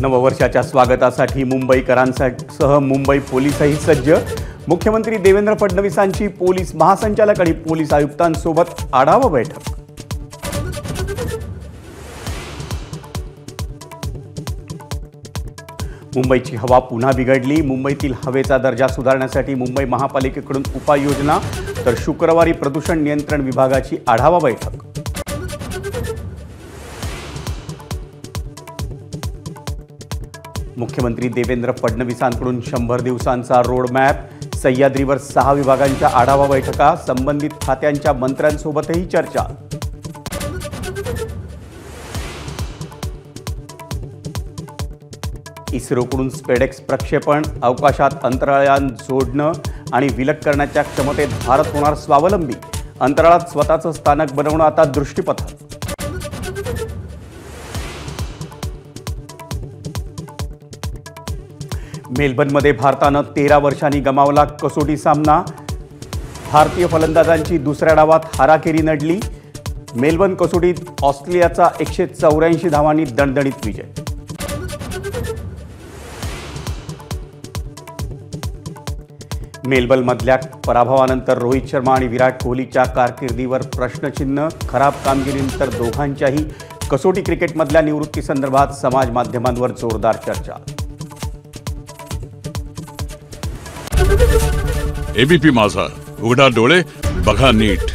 नववर्षाच्या स्वागतासाठी मुंबईकरांसह मुंबई पोलीसही सज्ज। मुख्यमंत्री देवेंद्र फडणवीसांची पोलीस महासंचालक आणि पोलीस आयुक्तांसोबत आढावा बैठक। मुंबईची हवा पुन्हा बिघडली। मुंबईतील हवेचा दर्जा सुधारण्यासाठी मुंबई महापालिकेकडून उपाययोजना, तर शुक्रवारी प्रदूषण नियंत्रण विभागाची आढावा बैठक। मुख्यमंत्री देवेंद्र फडणवीसांकडून 100 दिवसांचा रोडमॅप। सह्याद्रीवर 6 विभागांच्या आढावा बैठका, संबंधित खात्यांच्या मंत्र्यांसोबतही चर्चा। इस्रोकडून स्पेडेक्स प्रक्षेपण, अवकाशात अंतराळयान जोडणं आणि विलग करण्याच्या क्षमतेत भारत होणार स्वावलंबी। अंतराळात स्वतःचं स्थानक बनवणं आता दृष्टीपथात। मेलबर्नमध्ये भारतानं 13 वर्षांनी गमावला कसोटी सामना। भारतीय फलंदाजांची दुसऱ्या डावात हाराकेरी नडली। मेलबर्न कसोटीत ऑस्ट्रेलियाचा 184 धावांनी दणदणीत विजय। मेलबर्नमधल्या पराभवानंतर रोहित शर्मा आणि विराट कोहलीच्या कारकिर्दीवर प्रश्नचिन्ह। खराब कामगिरीनंतर दोघांच्याही कसोटी क्रिकेटमधल्या निवृत्तीसंदर्भात समाज माध्यमांवर जोरदार चर्चा। एबीपी माझा, उघडा डोळे बघा नीट।